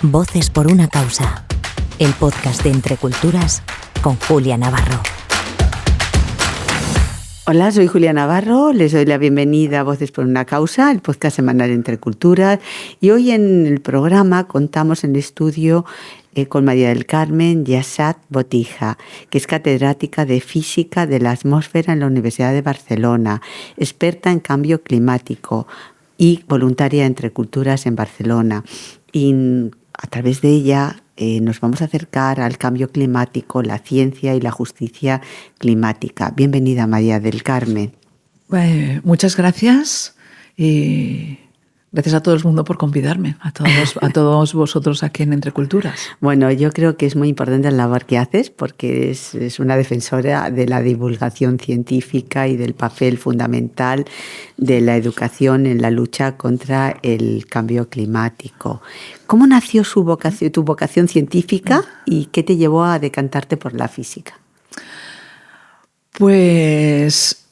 Voces por una causa. El podcast de Entre Culturas con Julia Navarro. Hola, soy Julia Navarro, les doy la bienvenida a Voces por una causa, el podcast semanal de Entre Culturas. Y hoy en el programa contamos en el estudio con María del Carmen Yassat Botija, que es catedrática de Física de la Atmósfera en la Universidad de Barcelona, experta en cambio climático y voluntaria de Entre Culturas en Barcelona. Y a través de ella nos vamos a acercar al cambio climático, la ciencia y la justicia climática. Bienvenida, María del Carmen. Muchas gracias y gracias a todo el mundo por convidarme, a todos vosotros aquí en Entre Culturas. Bueno, yo creo que es muy importante la labor que haces porque es una defensora de la divulgación científica y del papel fundamental de la educación en la lucha contra el cambio climático. ¿Cómo nació tu vocación científica y qué te llevó a decantarte por la física? Pues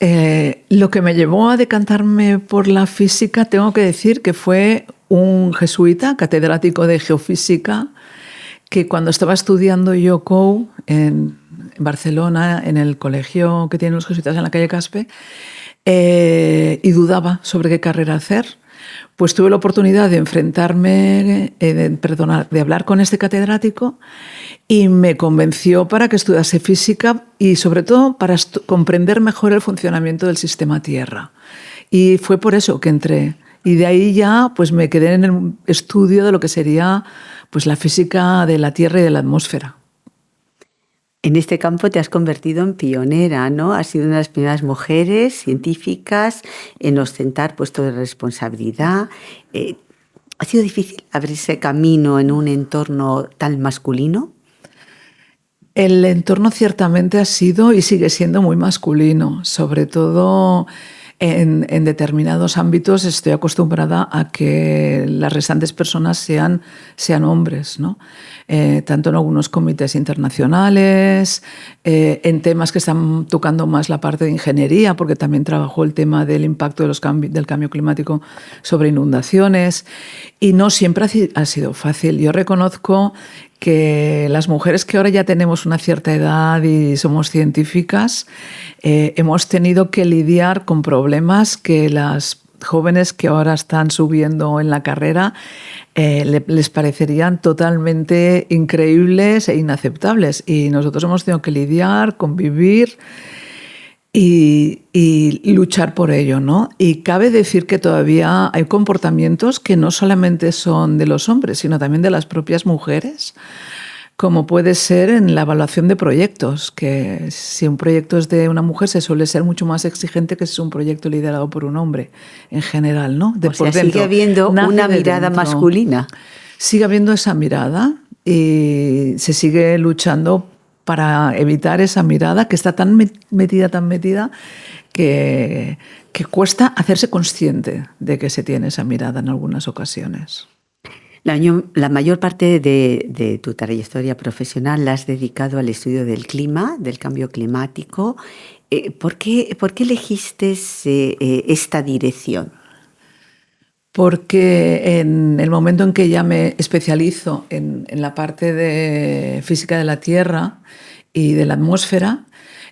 lo que me llevó a decantarme por la física, tengo que decir que fue un jesuita, catedrático de geofísica, que cuando estaba estudiando yo en Barcelona, en el colegio que tienen los jesuitas en la calle Caspe, y dudaba sobre qué carrera hacer, pues tuve la oportunidad de de hablar con este catedrático y me convenció para que estudiase física y sobre todo para comprender mejor el funcionamiento del sistema Tierra. Y fue por eso que entré. Y de ahí ya pues me quedé en el estudio de lo que sería pues la física de la Tierra y de la atmósfera. En este campo te has convertido en pionera, ¿no? Has sido una de las primeras mujeres científicas en ostentar puestos de responsabilidad. ¿Ha sido difícil abrirse camino en un entorno tan masculino? El entorno ciertamente ha sido y sigue siendo muy masculino, sobre todo en determinados ámbitos estoy acostumbrada a que las restantes personas sean hombres, ¿no? Tanto en algunos comités internacionales, en temas que están tocando más la parte de ingeniería, porque también trabajó el tema del impacto del cambio climático sobre inundaciones, y no siempre ha sido fácil. Yo reconozco que las mujeres que ahora ya tenemos una cierta edad y somos científicas, hemos tenido que lidiar con problemas que las jóvenes que ahora están subiendo en la carrera les parecerían totalmente increíbles e inaceptables. Y nosotros hemos tenido que lidiar, convivir y luchar por ello, ¿no? Y cabe decir que todavía hay comportamientos que no solamente son de los hombres, sino también de las propias mujeres, como puede ser en la evaluación de proyectos, que si un proyecto es de una mujer se suele ser mucho más exigente que si es un proyecto liderado por un hombre, en general, ¿no? Sigue habiendo una mirada masculina. Sigue habiendo esa mirada y se sigue luchando para evitar esa mirada que está tan metida, que cuesta hacerse consciente de que se tiene esa mirada en algunas ocasiones. La mayor parte de tu trayectoria profesional la has dedicado al estudio del clima, del cambio climático. ¿Por qué elegiste esta dirección? Porque en el momento en que ya me especializo en la parte de física de la Tierra y de la atmósfera,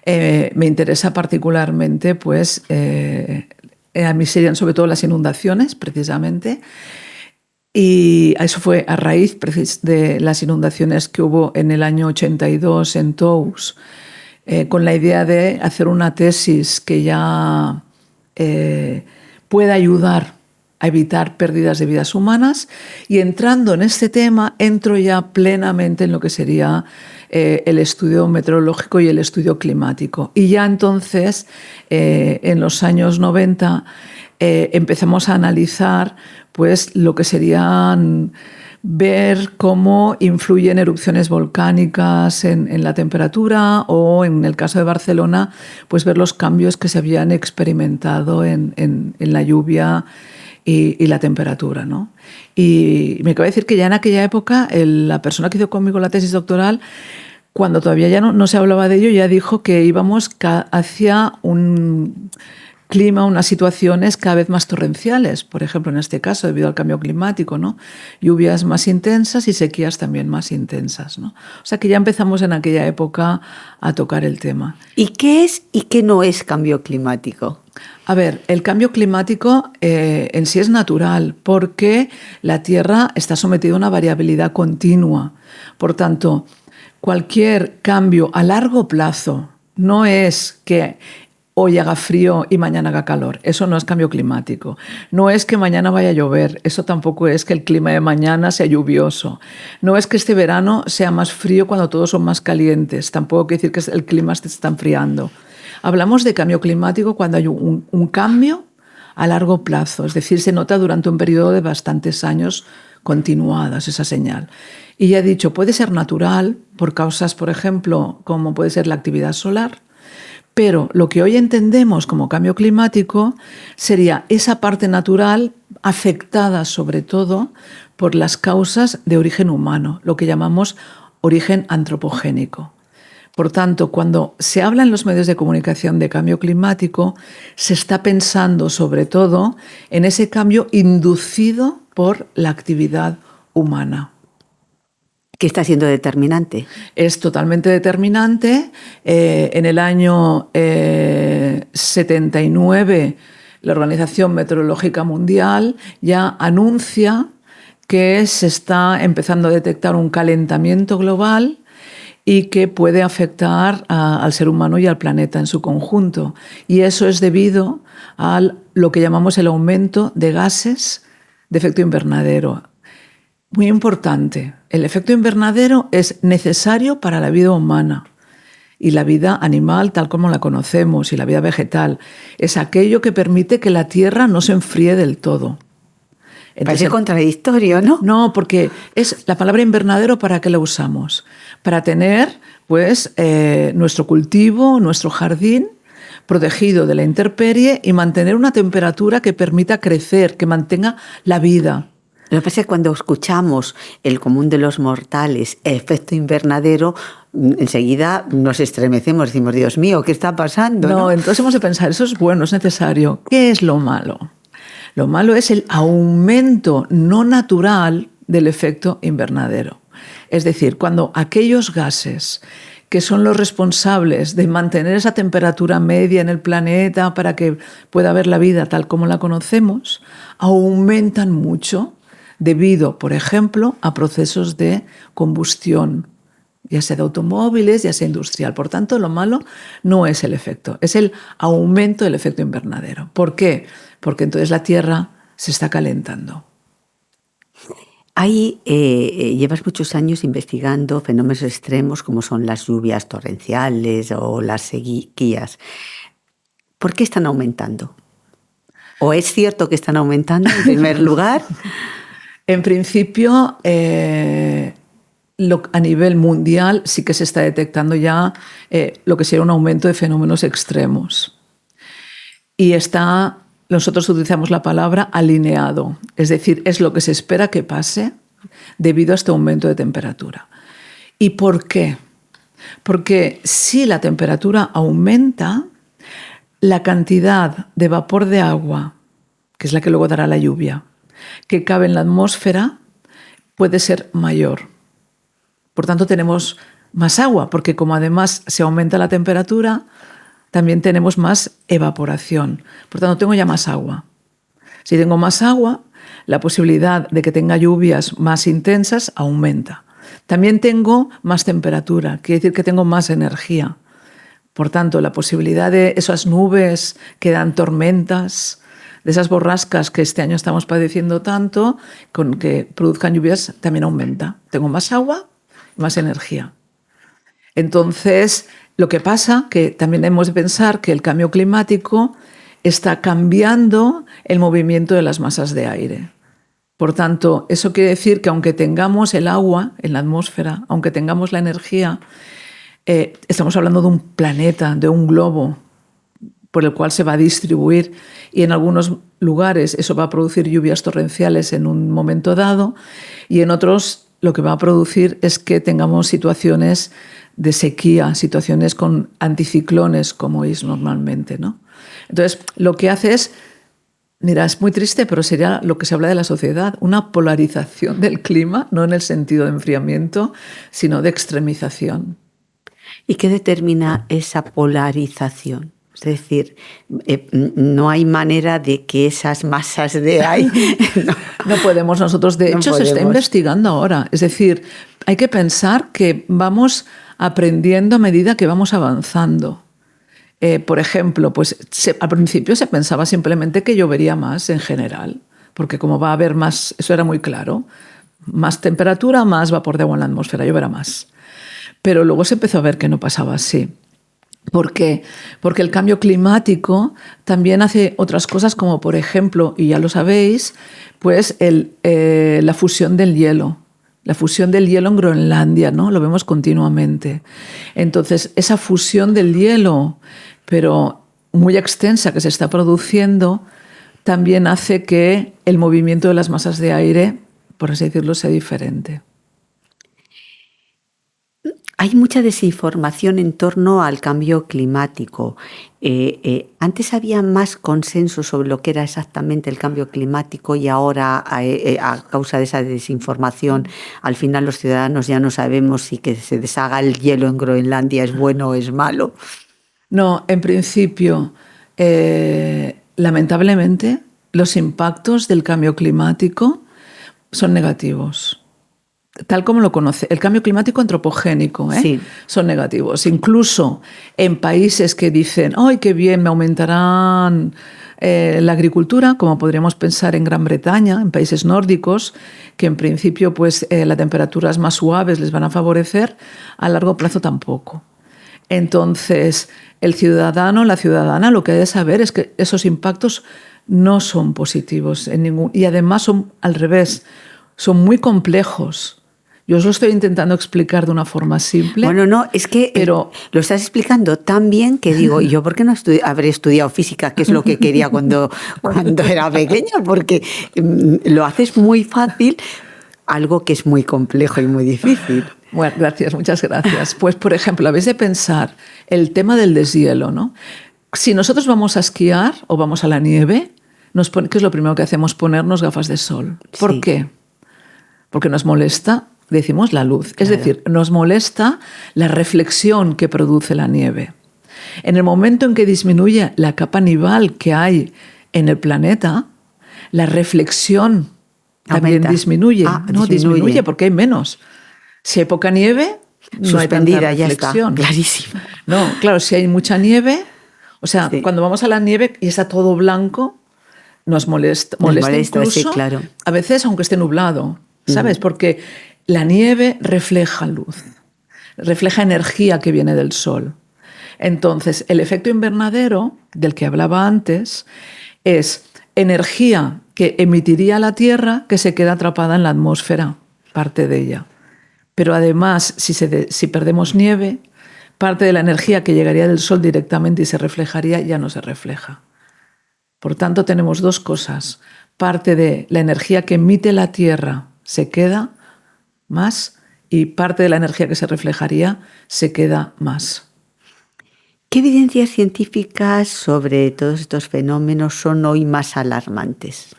me interesa particularmente, pues, a mí serían sobre todo las inundaciones, precisamente, y eso fue a raíz de las inundaciones que hubo en el año 82 en Tous, con la idea de hacer una tesis que ya pueda ayudar a evitar pérdidas de vidas humanas, y entrando en este tema entro ya plenamente en lo que sería el estudio meteorológico y el estudio climático. Y ya entonces, en los años 90, empezamos a analizar pues, lo que serían ver cómo influyen erupciones volcánicas en la temperatura, o en el caso de Barcelona, pues ver los cambios que se habían experimentado en la lluvia y la temperatura, ¿no? Y me cabe decir que ya en aquella época la persona que hizo conmigo la tesis doctoral, cuando todavía ya no se hablaba de ello, ya dijo que íbamos hacia clima, unas situaciones cada vez más torrenciales, por ejemplo, en este caso, debido al cambio climático, ¿no? Lluvias más intensas y sequías también más intensas, ¿no? O sea que ya empezamos en aquella época a tocar el tema. ¿Y qué es y qué no es cambio climático? A ver, el cambio climático en sí es natural porque la Tierra está sometida a una variabilidad continua. Por tanto, cualquier cambio a largo plazo no es que hoy haga frío y mañana haga calor. Eso no es cambio climático. No es que mañana vaya a llover. Eso tampoco es que el clima de mañana sea lluvioso. No es que este verano sea más frío cuando todos son más calientes. Tampoco quiere decir que el clima se está enfriando. Hablamos de cambio climático cuando hay un cambio a largo plazo. Es decir, se nota durante un periodo de bastantes años continuadas esa señal. Y ya he dicho, puede ser natural por causas, por ejemplo, como puede ser la actividad solar, pero lo que hoy entendemos como cambio climático sería esa parte natural afectada sobre todo por las causas de origen humano, lo que llamamos origen antropogénico. Por tanto, cuando se habla en los medios de comunicación de cambio climático, se está pensando sobre todo en ese cambio inducido por la actividad humana. ¿Qué está siendo determinante? Es totalmente determinante. En el año 79, la Organización Meteorológica Mundial ya anuncia que se está empezando a detectar un calentamiento global y que puede afectar al ser humano y al planeta en su conjunto. Y eso es debido a lo que llamamos el aumento de gases de efecto invernadero. Muy importante, el efecto invernadero es necesario para la vida humana y la vida animal tal como la conocemos y la vida vegetal. Es aquello que permite que la Tierra no se enfríe del todo. Entonces, parece contradictorio, ¿no? No, porque es la palabra invernadero, ¿para qué la usamos? Para tener pues, nuestro cultivo, nuestro jardín protegido de la intemperie y mantener una temperatura que permita crecer, que mantenga la vida. Lo que pasa es que cuando escuchamos el común de los mortales, efecto invernadero, enseguida nos estremecemos, decimos, Dios mío, ¿qué está pasando? No, entonces hemos de pensar, eso es bueno, es necesario. ¿Qué es lo malo? Lo malo es el aumento no natural del efecto invernadero. Es decir, cuando aquellos gases que son los responsables de mantener esa temperatura media en el planeta para que pueda haber la vida tal como la conocemos, aumentan mucho debido, por ejemplo, a procesos de combustión, ya sea de automóviles, ya sea industrial. Por tanto, lo malo no es el efecto, es el aumento del efecto invernadero. ¿Por qué? Porque entonces la Tierra se está calentando. Ahí llevas muchos años investigando fenómenos extremos como son las lluvias torrenciales o las sequías. ¿Por qué están aumentando? ¿O es cierto que están aumentando en primer lugar? En principio, a nivel mundial sí que se está detectando ya lo que sería un aumento de fenómenos extremos. Y nosotros utilizamos la palabra alineado, es decir, es lo que se espera que pase debido a este aumento de temperatura. ¿Y por qué? Porque si la temperatura aumenta, la cantidad de vapor de agua, que es la que luego dará la lluvia, que cabe en la atmósfera, puede ser mayor. Por tanto, tenemos más agua, porque como además se aumenta la temperatura, también tenemos más evaporación. Por tanto, tengo ya más agua. Si tengo más agua, la posibilidad de que tenga lluvias más intensas aumenta. También tengo más temperatura, quiere decir que tengo más energía. Por tanto, la posibilidad de esas nubes que dan tormentas, de esas borrascas que este año estamos padeciendo tanto, con que produzcan lluvias, también aumenta. Tengo más agua, más energía. Entonces, lo que pasa que también hemos de pensar que el cambio climático está cambiando el movimiento de las masas de aire. Por tanto, eso quiere decir que aunque tengamos el agua en la atmósfera, aunque tengamos la energía, estamos hablando de un planeta, de un globo, por el cual se va a distribuir y en algunos lugares eso va a producir lluvias torrenciales en un momento dado y en otros lo que va a producir es que tengamos situaciones de sequía, situaciones con anticiclones como es normalmente, ¿no? Entonces, lo que hace es, mira, es muy triste, pero sería lo que se habla de la sociedad, una polarización del clima, no en el sentido de enfriamiento, sino de extremización. ¿Y qué determina esa polarización? Es decir, no hay manera de que esas masas de aire... No podemos nosotros. De hecho, se está investigando ahora. Es decir, hay que pensar que vamos aprendiendo a medida que vamos avanzando. Por ejemplo, pues al principio se pensaba simplemente que llovería más en general, porque como va a haber más, eso era muy claro, más temperatura, más vapor de agua en la atmósfera, lloverá más. Pero luego se empezó a ver que no pasaba así. ¿Por qué? Porque el cambio climático también hace otras cosas, como por ejemplo, y ya lo sabéis, pues la fusión del hielo. La fusión del hielo en Groenlandia, ¿no? Lo vemos continuamente. Entonces, esa fusión del hielo, pero muy extensa, que se está produciendo, también hace que el movimiento de las masas de aire, por así decirlo, sea diferente. Hay mucha desinformación en torno al cambio climático. Antes había más consenso sobre lo que era exactamente el cambio climático y ahora, a causa de esa desinformación, al final los ciudadanos ya no sabemos si que se deshaga el hielo en Groenlandia es bueno o es malo. No, en principio, lamentablemente, los impactos del cambio climático son negativos. Tal como lo conoce, el cambio climático antropogénico, Sí. Son negativos. Incluso en países que dicen, ¡ay, qué bien, me aumentarán la agricultura!, como podríamos pensar en Gran Bretaña, en países nórdicos, que en principio pues, las temperaturas más suaves les van a favorecer, a largo plazo tampoco. Entonces, el ciudadano, la ciudadana, lo que ha de saber es que esos impactos no son positivos y además son al revés, son muy complejos. Yo os lo estoy intentando explicar de una forma simple. Bueno, no, es que pero lo estás explicando tan bien que digo, ¿y yo por qué no habré estudiado física, que es lo que quería cuando era pequeña? Porque lo haces muy fácil, algo que es muy complejo y muy difícil. Bueno, gracias, muchas gracias. Pues, por ejemplo, habéis de pensar el tema del deshielo, ¿no? Si nosotros vamos a esquiar o vamos a la nieve, ¿qué es lo primero que hacemos? Ponernos gafas de sol. ¿Por qué? Porque nos molesta, decimos, la luz. Es decir, nos molesta la reflexión que produce la nieve. En el momento en que disminuye la capa nival que hay en el planeta, la reflexión también disminuye. Disminuye porque hay menos. Si hay poca nieve, no hay tanta reflexión. Ya está, clarísimo. No, claro, si hay mucha nieve, o sea, cuando vamos a la nieve y está todo blanco, nos molesta incluso, sí, claro. A veces aunque esté nublado, ¿sabes? Porque la nieve refleja luz, refleja energía que viene del sol. Entonces, el efecto invernadero, del que hablaba antes, es energía que emitiría la Tierra que se queda atrapada en la atmósfera, parte de ella. Pero además, si perdemos nieve, parte de la energía que llegaría del sol directamente y se reflejaría ya no se refleja. Por tanto, tenemos dos cosas. Parte de la energía que emite la Tierra se queda más y parte de la energía que se reflejaría se queda más. ¿Qué evidencias científicas sobre todos estos fenómenos son hoy más alarmantes?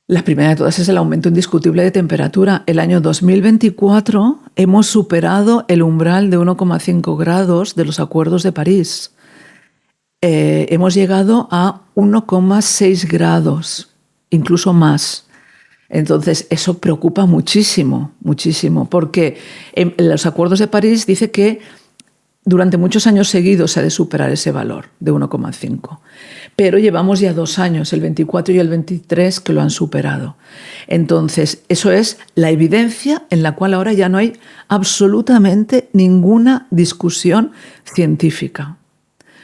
La primera de todas es el aumento indiscutible de temperatura. El año 2024 hemos superado el umbral de 1,5 grados de los acuerdos de París. Hemos llegado a 1,6 grados, incluso más. Entonces, eso preocupa muchísimo, muchísimo, porque en los acuerdos de París dice que durante muchos años seguidos se ha de superar ese valor de 1,5. Pero llevamos ya 2 años, el 24 y el 23, que lo han superado. Entonces, eso es la evidencia en la cual ahora ya no hay absolutamente ninguna discusión científica.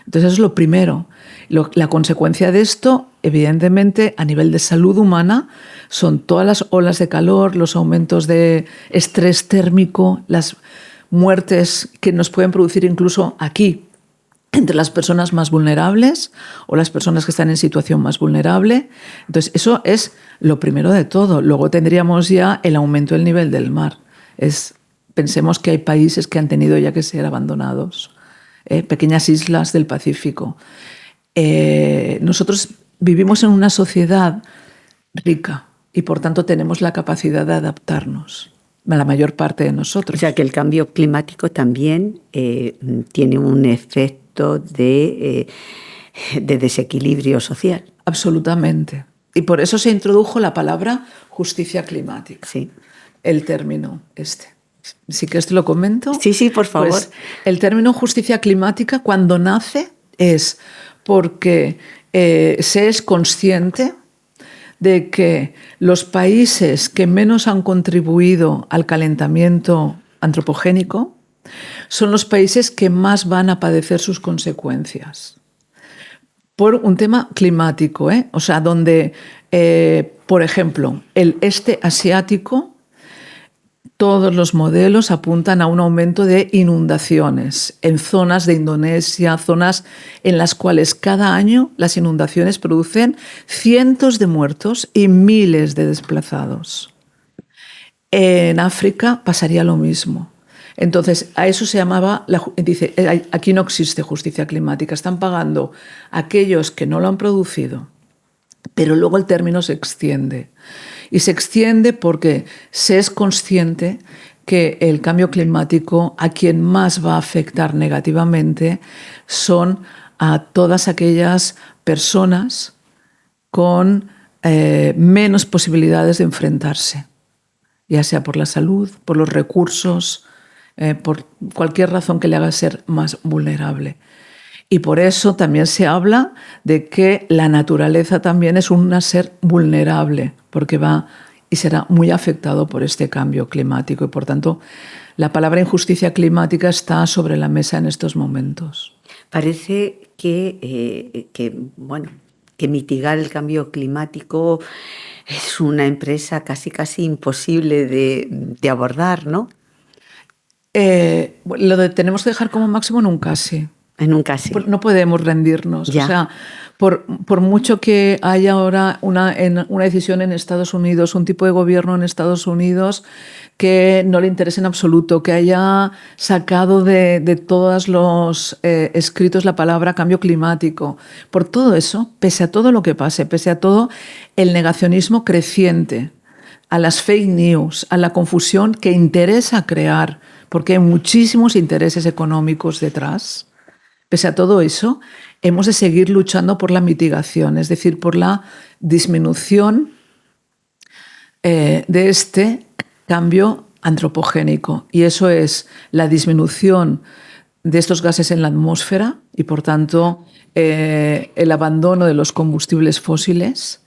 Entonces, eso es lo primero. La consecuencia de esto, evidentemente, a nivel de salud humana, son todas las olas de calor, los aumentos de estrés térmico, las muertes que nos pueden producir incluso aquí, entre las personas más vulnerables o las personas que están en situación más vulnerable. Entonces, eso es lo primero de todo. Luego tendríamos ya el aumento del nivel del mar. Pensemos que hay países que han tenido ya que ser abandonados, pequeñas islas del Pacífico. nosotros vivimos en una sociedad rica y por tanto tenemos la capacidad de adaptarnos, la mayor parte de nosotros. O sea que el cambio climático también tiene un efecto de desequilibrio social. Absolutamente. Y por eso se introdujo la palabra justicia climática. Sí. El término este. ¿Sí que te lo comento? Sí, por favor. Pues el término justicia climática cuando nace es porque se es consciente de que los países que menos han contribuido al calentamiento antropogénico son los países que más van a padecer sus consecuencias. Por un tema climático, o sea, donde, por ejemplo, el este asiático, todos los modelos apuntan a un aumento de inundaciones en zonas de Indonesia, zonas en las cuales cada año las inundaciones producen cientos de muertos y miles de desplazados. En África pasaría lo mismo. Entonces, a eso se llamaba, dice, aquí no existe justicia climática, están pagando aquellos que no lo han producido, pero luego el término se extiende. Y se extiende porque se es consciente que el cambio climático a quien más va a afectar negativamente son a todas aquellas personas con menos posibilidades de enfrentarse, ya sea por la salud, por los recursos, por cualquier razón que le haga ser más vulnerable. Y por eso también se habla de que la naturaleza también es un ser vulnerable, porque va y será muy afectado por este cambio climático. Y por tanto, la palabra injusticia climática está sobre la mesa en estos momentos. Parece que mitigar el cambio climático es una empresa casi imposible de abordar, ¿no? Tenemos que dejar como máximo en un casi. En un casi. No podemos rendirnos. Ya. O sea, por mucho que haya ahora una decisión en Estados Unidos, un tipo de gobierno en Estados Unidos que no le interese en absoluto, que haya sacado de todos los escritos la palabra cambio climático, por todo eso, pese a todo lo que pase, pese a todo el negacionismo creciente, a las fake news, a la confusión que interesa crear, porque hay muchísimos intereses económicos detrás. Pese a todo eso, hemos de seguir luchando por la mitigación, es decir, por la disminución de este cambio antropogénico. Y eso es la disminución de estos gases en la atmósfera y, por tanto, el abandono de los combustibles fósiles,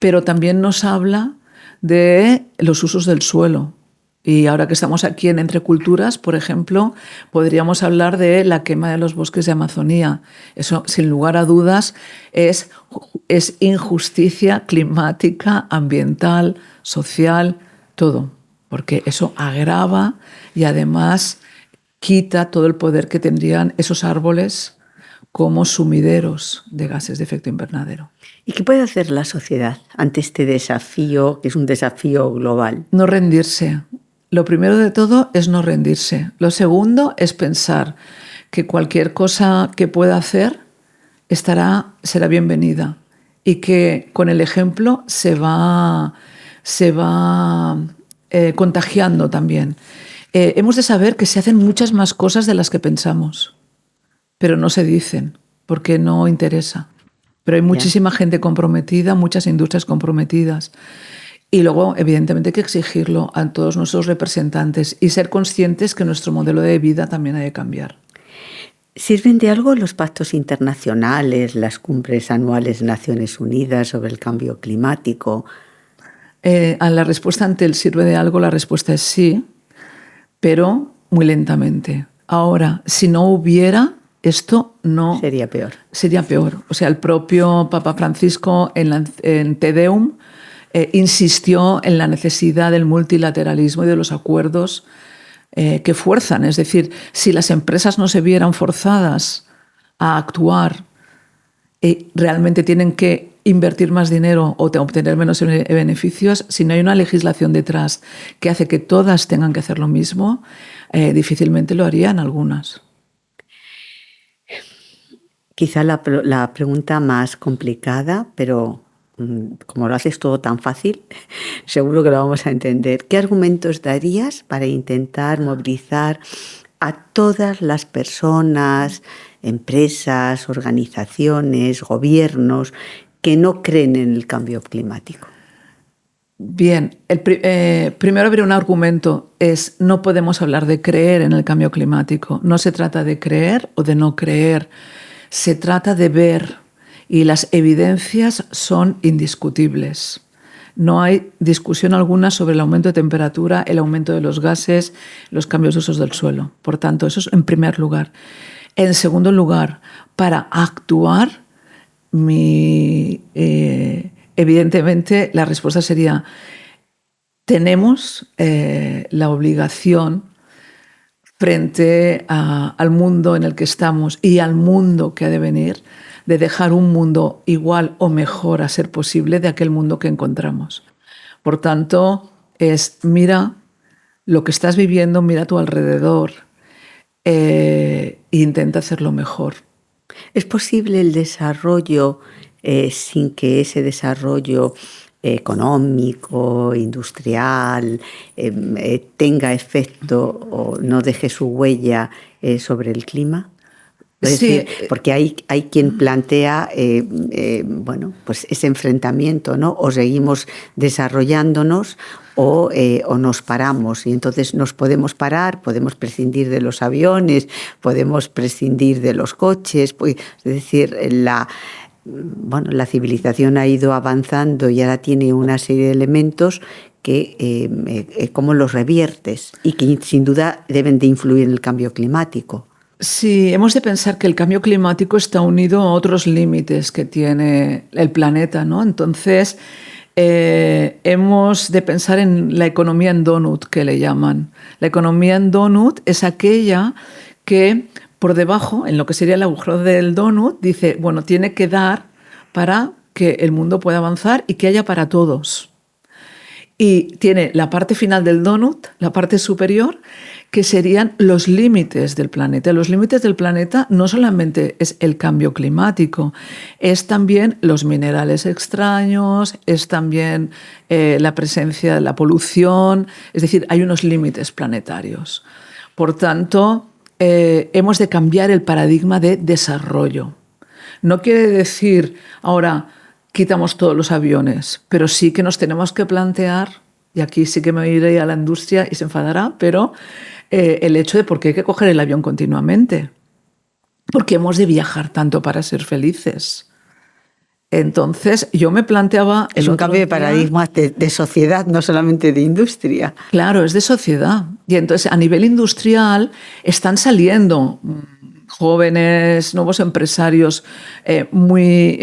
pero también nos habla de los usos del suelo. Y ahora que estamos aquí en Entre Culturas, por ejemplo, podríamos hablar de la quema de los bosques de Amazonía. Eso, sin lugar a dudas, es injusticia climática, ambiental, social, todo. Porque eso agrava y además quita todo el poder que tendrían esos árboles como sumideros de gases de efecto invernadero. ¿Y qué puede hacer la sociedad ante este desafío, que es un desafío global? No rendirse. Lo primero de todo es no rendirse. Lo segundo es pensar que cualquier cosa que pueda hacer será bienvenida y que con el ejemplo se va contagiando también. Hemos de saber que se hacen muchas más cosas de las que pensamos, pero no se dicen porque no interesa. Pero hay muchísima gente comprometida, muchas industrias comprometidas. Y luego, evidentemente, hay que exigirlo a todos nuestros representantes y ser conscientes que nuestro modelo de vida también ha de cambiar. ¿Sirven de algo los pactos internacionales, las cumbres anuales de Naciones Unidas sobre el cambio climático? A la respuesta ante el ¿sirve de algo? La respuesta es sí, pero muy lentamente. Ahora, si no hubiera, esto no... Sería peor. Sería peor. O sea, el propio Papa Francisco en Te Deum insistió en la necesidad del multilateralismo y de los acuerdos que fuerzan. Es decir, si las empresas no se vieran forzadas a actuar y realmente tienen que invertir más dinero o obtener menos beneficios, si no hay una legislación detrás que hace que todas tengan que hacer lo mismo, difícilmente lo harían algunas. Quizá la pregunta más complicada, pero como lo haces todo tan fácil, seguro que lo vamos a entender. ¿Qué argumentos darías para intentar movilizar a todas las personas, empresas, organizaciones, gobiernos que no creen en el cambio climático? Bien, primero habría un argumento, es no podemos hablar de creer en el cambio climático. No se trata de creer o de no creer, se trata de ver, y las evidencias son indiscutibles. No hay discusión alguna sobre el aumento de temperatura, el aumento de los gases, los cambios de usos del suelo. Por tanto, eso es en primer lugar. En segundo lugar, para actuar, evidentemente la respuesta sería: tenemos la obligación frente al mundo en el que estamos y al mundo que ha de venir, de dejar un mundo igual o mejor a ser posible de aquel mundo que encontramos. Por tanto, mira lo que estás viviendo, mira a tu alrededor e intenta hacerlo mejor. ¿Es posible el desarrollo sin que ese desarrollo económico, industrial, tenga efecto o no deje su huella sobre el clima? Es decir, porque hay quien plantea bueno, pues ese enfrentamiento, ¿no? O seguimos desarrollándonos o nos paramos, y entonces nos podemos parar, podemos prescindir de los aviones, podemos prescindir de los coches, pues, es decir, la civilización ha ido avanzando y ahora tiene una serie de elementos que cómo los reviertes y que sin duda deben de influir en el cambio climático. Sí, hemos de pensar que el cambio climático está unido a otros límites que tiene el planeta, ¿no? Entonces, hemos de pensar en la economía en donut, que le llaman. La economía en donut es aquella que por debajo, en lo que sería el agujero del donut, dice, bueno, tiene que dar para que el mundo pueda avanzar y que haya para todos. Y tiene la parte final del donut, la parte superior, que serían los límites del planeta. Los límites del planeta no solamente es el cambio climático, es también los minerales extraños, es también la presencia de la polución, es decir, hay unos límites planetarios. Por tanto, hemos de cambiar el paradigma de desarrollo. No quiere decir ahora quitamos todos los aviones, pero sí que nos tenemos que plantear, y aquí sí que me iré a la industria y se enfadará, pero el hecho de por qué hay que coger el avión continuamente. ¿Por qué hemos de viajar tanto para ser felices? Entonces, yo me planteaba... Es un cambio de paradigma de sociedad, no solamente de industria. Claro, es de sociedad. Y entonces, a nivel industrial, están saliendo jóvenes, nuevos empresarios muy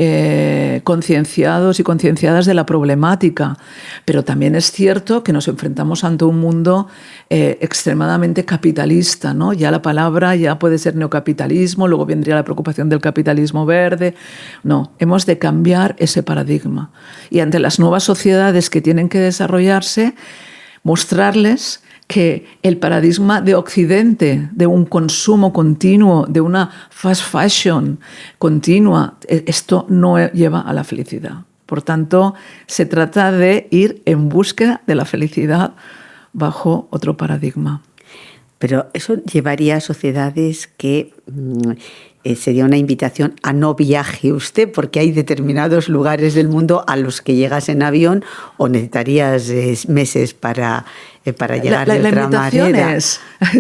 concienciados y concienciadas de la problemática. Pero también es cierto que nos enfrentamos ante un mundo extremadamente capitalista, ¿no? Ya la palabra ya puede ser neocapitalismo, luego vendría la preocupación del capitalismo verde. No, hemos de cambiar ese paradigma. Y ante las nuevas sociedades que tienen que desarrollarse, mostrarles que el paradigma de Occidente, de un consumo continuo, de una fast fashion continua, esto no lleva a la felicidad. Por tanto, se trata de ir en búsqueda de la felicidad bajo otro paradigma. Pero eso llevaría a sociedades que sería una invitación a no viaje usted, porque hay determinados lugares del mundo a los que llegas en avión o necesitarías meses para llegar de otra manera.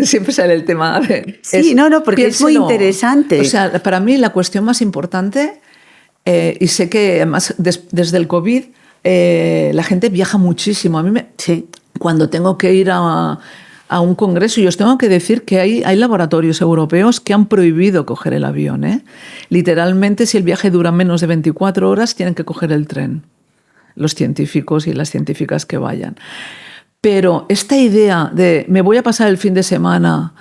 Siempre sale el tema. Sí, porque piénselo, es muy interesante. O sea, para mí la cuestión más importante, y sé que además desde el COVID la gente viaja muchísimo. A mí sí. Cuando tengo que ir a un congreso, y os tengo que decir que hay laboratorios europeos que han prohibido coger el avión, ¿eh? Literalmente, si el viaje dura menos de 24 horas, tienen que coger el tren, los científicos y las científicas que vayan. Pero esta idea de me voy a pasar el fin de semana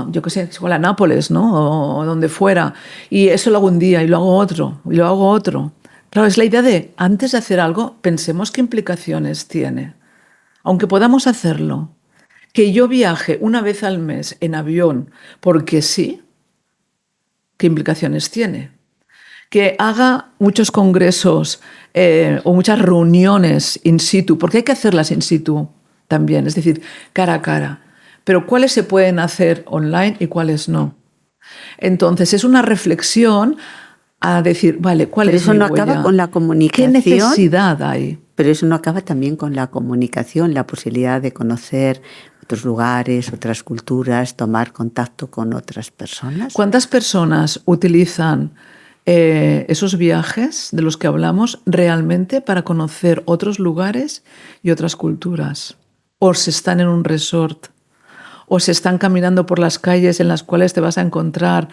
yo qué sé, a Nápoles, ¿no? O donde fuera, y eso lo hago un día y lo hago otro, y lo hago otro. Claro, es la idea de, antes de hacer algo, pensemos qué implicaciones tiene. Aunque podamos hacerlo, que yo viaje una vez al mes en avión porque sí, ¿qué implicaciones tiene? Que haga muchos congresos o muchas reuniones in situ, porque hay que hacerlas in situ también, es decir, cara a cara. Pero ¿cuáles se pueden hacer online y cuáles no? Entonces, es una reflexión a decir, vale, ¿cuál es mi huella? Pero eso no acaba con la comunicación. ¿Qué necesidad hay? Pero eso no acaba también con la comunicación, la posibilidad de conocer otros lugares, otras culturas, tomar contacto con otras personas. ¿Cuántas personas utilizan esos viajes de los que hablamos realmente para conocer otros lugares y otras culturas? O se están en un resort, o se están caminando por las calles en las cuales te vas a encontrar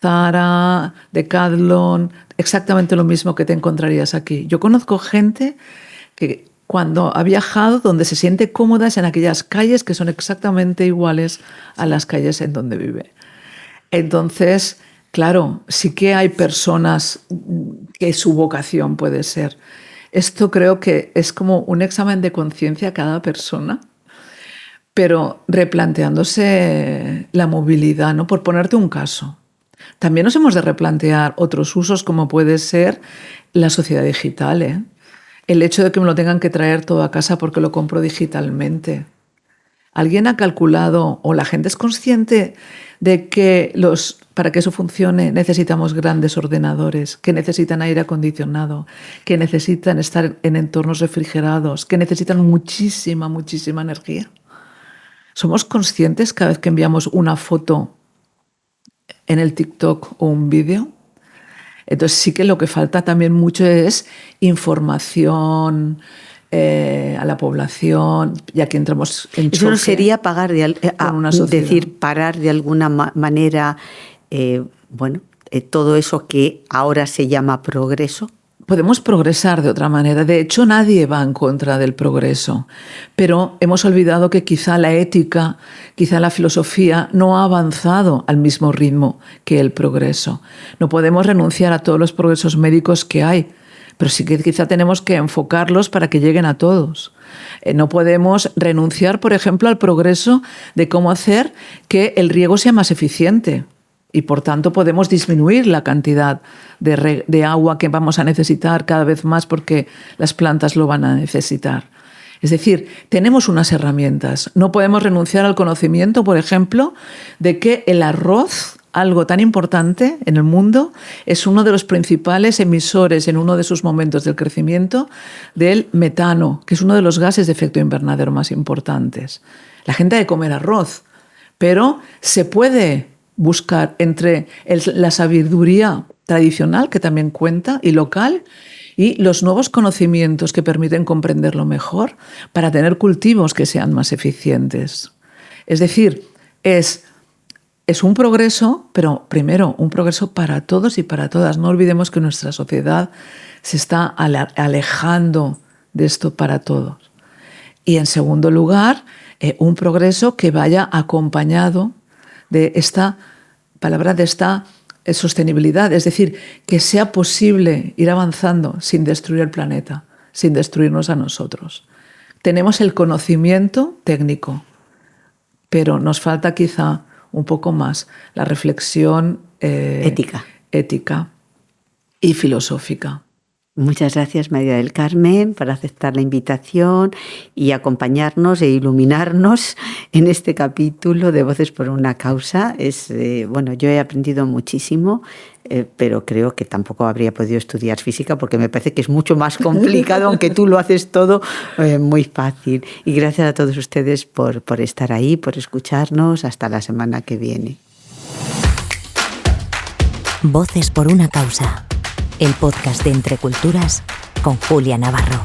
Zara, Decathlon, exactamente lo mismo que te encontrarías aquí. Yo conozco gente que cuando ha viajado, donde se siente cómoda es en aquellas calles que son exactamente iguales a las calles en donde vive. Entonces, claro, sí que hay personas que su vocación puede ser. Esto creo que es como un examen de conciencia a cada persona, pero replanteándose la movilidad, ¿no? Por ponerte un caso. También nos hemos de replantear otros usos como puede ser la sociedad digital, ¿eh? El hecho de que me lo tengan que traer todo a casa porque lo compro digitalmente. ¿Alguien ha calculado o la gente es consciente de que para que eso funcione necesitamos grandes ordenadores, que necesitan aire acondicionado, que necesitan estar en entornos refrigerados, que necesitan muchísima, muchísima energía? ¿Somos conscientes cada vez que enviamos una foto en el TikTok o un vídeo? Entonces sí que lo que falta también mucho es información a la población, y aquí entramos en choque. Eso no sería parar parar de alguna manera todo eso que ahora se llama progreso. Podemos progresar de otra manera. De hecho, nadie va en contra del progreso. Pero hemos olvidado que quizá la ética, quizá la filosofía no ha avanzado al mismo ritmo que el progreso. No podemos renunciar a todos los progresos médicos que hay, pero sí que quizá tenemos que enfocarlos para que lleguen a todos. No podemos renunciar, por ejemplo, al progreso de cómo hacer que el riego sea más eficiente. Y por tanto podemos disminuir la cantidad de agua que vamos a necesitar cada vez más porque las plantas lo van a necesitar. Es decir, tenemos unas herramientas. No podemos renunciar al conocimiento, por ejemplo, de que el arroz, algo tan importante en el mundo, es uno de los principales emisores en uno de sus momentos del crecimiento del metano, que es uno de los gases de efecto invernadero más importantes. La gente ha de comer arroz, pero se puede buscar entre la sabiduría tradicional, que también cuenta, y local, y los nuevos conocimientos que permiten comprenderlo mejor para tener cultivos que sean más eficientes. Es decir, es un progreso, pero primero un progreso para todos y para todas. No olvidemos que nuestra sociedad se está alejando de esto para todos. Y en segundo lugar, un progreso que vaya acompañado de esta palabra, de esta sostenibilidad, es decir, que sea posible ir avanzando sin destruir el planeta, sin destruirnos a nosotros. Tenemos el conocimiento técnico, pero nos falta quizá un poco más la reflexión ética y filosófica. Muchas gracias, María del Carmen, por aceptar la invitación y acompañarnos e iluminarnos en este capítulo de Voces por una Causa. Yo he aprendido muchísimo, pero creo que tampoco habría podido estudiar física porque me parece que es mucho más complicado, aunque tú lo haces todo muy fácil. Y gracias a todos ustedes por estar ahí, por escucharnos. Hasta la semana que viene. Voces por una Causa, el podcast de Entre Culturas con Julia Navarro.